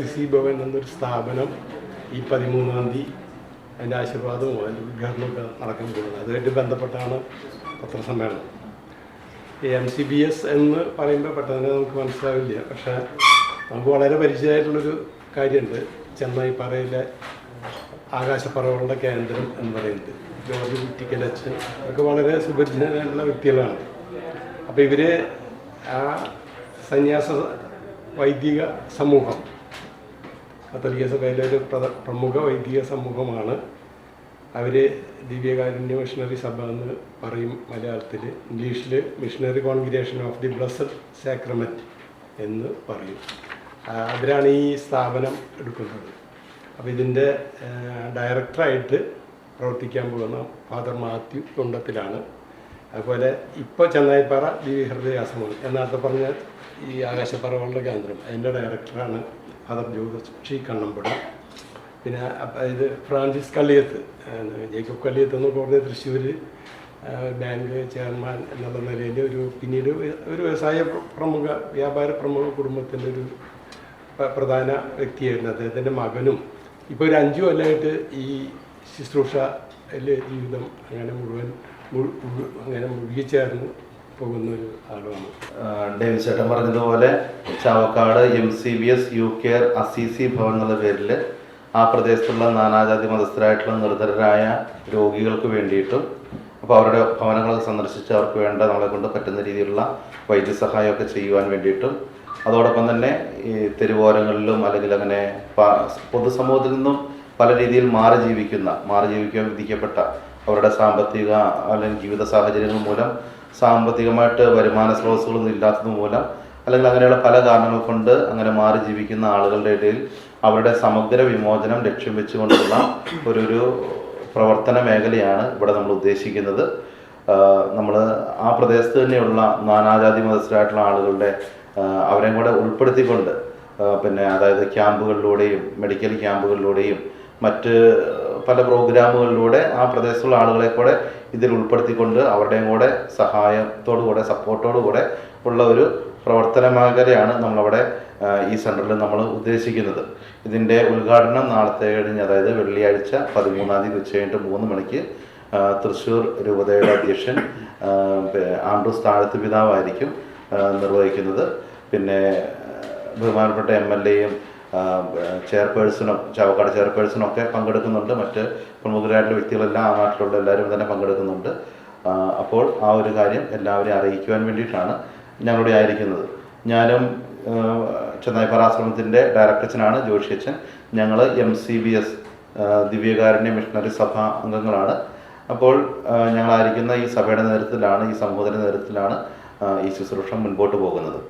ACC Bhavan എന്നൊരു സ്ഥാപനം ഈ 13-ാം തീയതി അതിൻ്റെ ആശീർവാദവും അതിൻ്റെ ഉദ്ഘാടനമൊക്കെ നടക്കാൻ പോകുന്നത്. അതുമായിട്ട് ബന്ധപ്പെട്ടാണ് പത്രസമ്മേളനം. MCBS എന്ന് പറയുമ്പോൾ പെട്ടെന്ന് നമുക്ക് മനസ്സിലാവില്ല. പക്ഷേ നമുക്ക് വളരെ പരിചയമായിട്ടുള്ളൊരു കാര്യമുണ്ട്. ചെന്നൈപ്പാറയിലെ ആകാശപ്പറവുകളുടെ കേന്ദ്രം എന്ന് പറയുന്നത് ജോർജ് കുറ്റിക്കലച്ചൻ ഒക്കെ വളരെ സുപരിചിതരായിട്ടുള്ള വ്യക്തികളാണ്. അപ്പോൾ ഇവർ ആ സന്യാസ വൈദിക സമൂഹം, കത്തോലിക്ക സഭയിലെ ഒരു പ്രമുഖ വൈദിക സമൂഹമാണ്. അവർ ദിവ്യകാരുണ്യ മിഷണറി സഭ എന്ന് പറയും മലയാളത്തിൽ. ഇംഗ്ലീഷിൽ missionary congregation of the blessed sacrament എന്ന് പറയും. അവരാണ് ഈ സ്ഥാപനം എടുക്കുന്നത്. അപ്പോൾ ഇതിൻ്റെ ഡയറക്ടറായിട്ട് പ്രവർത്തിക്കാൻ പോകുന്ന ഫാദർ മാത്യു തുണ്ടത്തിലാണ്. അതുപോലെ ഇപ്പോൾ ചെന്നൈപ്പാറ ദിവ്യഹൃദയാശ്രമം എന്നർത്ഥ പറഞ്ഞ ഈ ആകാശപ്പറവുകളുടെ കേന്ദ്രം, അതിൻ്റെ ഡയറക്ടറാണ് ഫാദർ ജോസഫ് കണ്ണമ്പുഴ. പിന്നെ ഇത് ഫ്രാൻസിസ് കള്ളിയത്ത്, ജേക്കബ് കള്ളിയത്ത് എന്ന് പറഞ്ഞ തൃശ്ശൂർ ബാങ്ക് ചെയർമാൻ എന്നുള്ള നിലയിൽ പിന്നീട് ഒരു വ്യാപാര പ്രമുഖ കുടുംബത്തിൻ്റെ ഒരു പ്രധാന വ്യക്തിയായിരുന്നു. അദ്ദേഹത്തിൻ്റെ മകനും ഇപ്പോൾ ഒരു 5 കൊല്ലമായിട്ട് ഈ ശുശ്രൂഷയിൽ ജീവിതം അങ്ങനെ മുഴുകിച്ചേർന്ന് പോകുന്ന ഒരു ആളുമാണ്. ഡേവിഡ് ചേട്ടൻ പറഞ്ഞതുപോലെ ചാവക്കാട് MCBS യുകെയർ അസീസി ഭവൻ എന്നുള്ള പേരിൽ ആ പ്രദേശത്തുള്ള നാനാജാതി മതസ്ഥരായിട്ടുള്ള നിർധരരായ രോഗികൾക്ക് വേണ്ടിയിട്ടും അപ്പോൾ അവരുടെ ഭവനങ്ങളൊക്കെ സന്ദർശിച്ച് അവർക്ക് വേണ്ട നമ്മളെ കൊണ്ട് പറ്റുന്ന രീതിയിലുള്ള വൈദ്യസഹായമൊക്കെ ചെയ്യുവാൻ വേണ്ടിയിട്ടും, അതോടൊപ്പം തന്നെ ഈ തെരുവോരങ്ങളിലും അല്ലെങ്കിൽ അങ്ങനെ പൊതുസമൂഹത്തിൽ നിന്നും പല രീതിയിൽ മാറി ജീവിക്കാൻ വിധിക്കപ്പെട്ട അവരുടെ സാമ്പത്തിക അല്ലെങ്കിൽ ജീവിത സാഹചര്യങ്ങൾ മൂലം സാമ്പത്തികമായിട്ട് വരുമാന സ്രോതസ്സുകളൊന്നും ഇല്ലാത്തത് മൂലം അല്ലെങ്കിൽ അങ്ങനെയുള്ള പല കാരണങ്ങൾ കൊണ്ട് അങ്ങനെ മാറി ജീവിക്കുന്ന ആളുകളുടെ ഇടയിൽ അവരുടെ സമഗ്ര വിമോചനം ലക്ഷ്യം വെച്ചുകൊണ്ടുള്ള ഒരു പ്രവർത്തന മേഖലയാണ് ഇവിടെ നമ്മൾ ഉദ്ദേശിക്കുന്നത്. നമ്മൾ ആ പ്രദേശത്ത് തന്നെയുള്ള നാനാജാതി മതസ്ഥരായിട്ടുള്ള ആളുകളുടെ അവരെയും കൂടെ ഉൾപ്പെടുത്തിക്കൊണ്ട് പിന്നെ അതായത് ക്യാമ്പുകളിലൂടെയും മെഡിക്കൽ ക്യാമ്പുകളിലൂടെയും മറ്റ് പല പ്രോഗ്രാമുകളിലൂടെ ആ പ്രദേശത്തുള്ള ആളുകളെ കൂടെ ഇതിൽ ഉൾപ്പെടുത്തിക്കൊണ്ട് അവരുടെയും കൂടെ സഹായത്തോടുകൂടെ സപ്പോർട്ടോടുകൂടെ ഉള്ള ഒരു പ്രവർത്തന മേഖലയാണ് നമ്മളവിടെ ഈ സെൻറ്ററിൽ നമ്മൾ ഉദ്ദേശിക്കുന്നത്. ഇതിൻ്റെ ഉദ്ഘാടനം നാളത്തെ കഴിഞ്ഞ് അതായത് വെള്ളിയാഴ്ച 13-ാം തീയതി ഉച്ചകഴിഞ്ഞിട്ട് 3 മണിക്ക് തൃശ്ശൂർ രൂപതയുടെ അധ്യക്ഷൻ ആൻഡ്രൂസ് താഴത്ത് പിതാവായിരിക്കും നിർവഹിക്കുന്നത്. പിന്നെ ബഹുമാനപ്പെട്ട MLAയും ചെയർപേഴ്സണും ചാവക്കാട് ചെയർപേഴ്സണും ഒക്കെ പങ്കെടുക്കുന്നുണ്ട്. മറ്റ് പ്രമുഖരായിട്ടുള്ള വ്യക്തികളെല്ലാം ആ നാട്ടിലുള്ള എല്ലാവരും തന്നെ പങ്കെടുക്കുന്നുണ്ട്. അപ്പോൾ ആ ഒരു കാര്യം എല്ലാവരെയും അറിയിക്കുവാൻ വേണ്ടിയിട്ടാണ് ഞങ്ങളിവിടെ ആയിരിക്കുന്നത്. ഞാനും ചെന്നൈപ്പാറ ആശ്രമത്തിൻ്റെ ഡയറക്ടറച്ഛനാണ് ജോഷി അച്ഛൻ. ഞങ്ങൾ MCBS ദിവ്യകാരുണ്യ മിഷണറി സഭ അംഗങ്ങളാണ്. അപ്പോൾ ഞങ്ങളായിരിക്കുന്ന ഈ സഭയുടെ നേതൃത്വത്തിലാണ്, ഈ സമൂഹത്തിൻ്റെ നേതൃത്വത്തിലാണ് ഈ ശുശ്രൂഷ മുൻപോട്ട് പോകുന്നത്.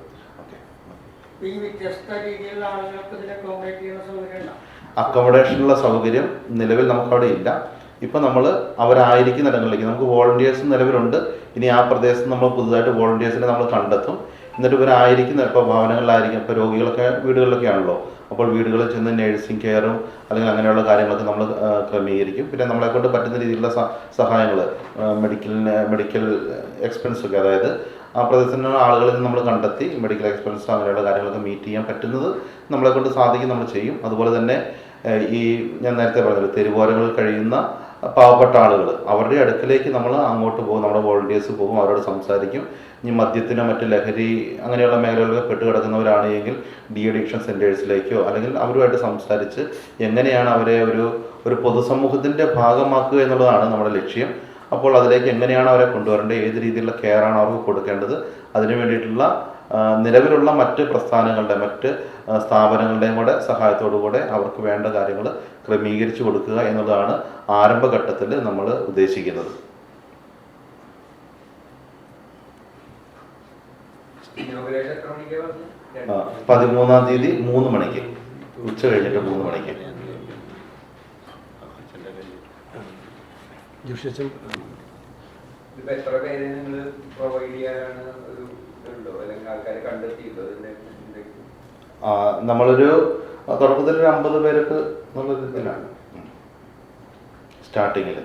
അക്കോമഡേഷനുള്ള സൗകര്യം നിലവിൽ നമുക്കവിടെ ഇല്ല. ഇപ്പം നമ്മൾ അവരായിരിക്കുന്ന ഇടങ്ങളിലേക്ക് നമുക്ക് വോളണ്ടിയേഴ്സ് നിലവിലുണ്ട്. ഇനി ആ പ്രദേശത്ത് നമ്മൾ പുതുതായിട്ട് വോളണ്ടിയേഴ്സിനെ നമ്മൾ കണ്ടെത്തും. എന്നിട്ട് ഇവരായിരിക്കുന്ന ഇപ്പോൾ ഭവനങ്ങളിലായിരിക്കും. ഇപ്പോൾ രോഗികളൊക്കെ വീടുകളിലൊക്കെ ആണല്ലോ. അപ്പോൾ വീടുകളിൽ ചെന്ന് നേഴ്സിംഗ് കെയറും അല്ലെങ്കിൽ അങ്ങനെയുള്ള കാര്യങ്ങളൊക്കെ നമ്മൾ ക്രമീകരിക്കും. പിന്നെ നമ്മളെക്കൊണ്ട് പറ്റുന്ന രീതിയിലുള്ള സഹായങ്ങൾ മെഡിക്കൽ എക്സ്പെൻസൊക്കെ, അതായത് ആ പ്രദേശത്തുള്ള ആളുകളിൽ നിന്ന് നമ്മൾ കണ്ടെത്തി മെഡിക്കൽ എക്സ്പെൻസ് അങ്ങനെയുള്ള കാര്യങ്ങളൊക്കെ മീറ്റ് ചെയ്യാൻ പറ്റുന്നത് നമ്മളെക്കൊണ്ട് സാധിക്കും, നമ്മൾ ചെയ്യും. അതുപോലെ തന്നെ ഈ ഞാൻ നേരത്തെ പറഞ്ഞത് തെരുവോരങ്ങളിൽ കഴിയുന്ന പാവപ്പെട്ട ആളുകൾ, അവരുടെ അടുക്കലേക്ക് നമ്മൾ അങ്ങോട്ട് പോകും, നമ്മുടെ വോളണ്ടിയേഴ്സ് പോകും, അവരോട് സംസാരിക്കും. ഇനി മദ്യത്തിനോ മറ്റ് ലഹരി അങ്ങനെയുള്ള മേഖലകളിൽ പെട്ടുകിടക്കുന്നവരാണെങ്കിൽ അഡിക്ഷൻ സെൻറ്റേഴ്സിലേക്കോ അല്ലെങ്കിൽ അവരുമായിട്ട് സംസാരിച്ച് എങ്ങനെയാണ് അവരെ ഒരു പൊതുസമൂഹത്തിൻ്റെ ഭാഗമാക്കുക എന്നുള്ളതാണ് നമ്മുടെ ലക്ഷ്യം. അപ്പോൾ അതിലേക്ക് എങ്ങനെയാണ് അവരെ കൊണ്ടുവരേണ്ടത്, ഏത് രീതിയിലുള്ള കെയറാണ് അവർക്ക് കൊടുക്കേണ്ടത്, അതിനു വേണ്ടിയിട്ടുള്ള നിലവിലുള്ള മറ്റ് പ്രസ്ഥാനങ്ങളുടെ മറ്റ് സ്ഥാപനങ്ങളുടെയും കൂടെ സഹായത്തോടുകൂടെ അവർക്ക് വേണ്ട കാര്യങ്ങൾ ക്രമീകരിച്ചു കൊടുക്കുക എന്നുള്ളതാണ് ആരംഭഘട്ടത്തിൽ നമ്മൾ ഉദ്ദേശിക്കുന്നത്. ആ 13-ാം തീയതി 3 മണിക്ക് ഉച്ച കഴിഞ്ഞിട്ട് 3 മണിക്ക്. നമ്മളൊരു തുടക്കത്തിൽ 50 പേർക്ക് എന്നുള്ള രീതിയിലാണ് സ്റ്റാർട്ടിങ്ങിൽ.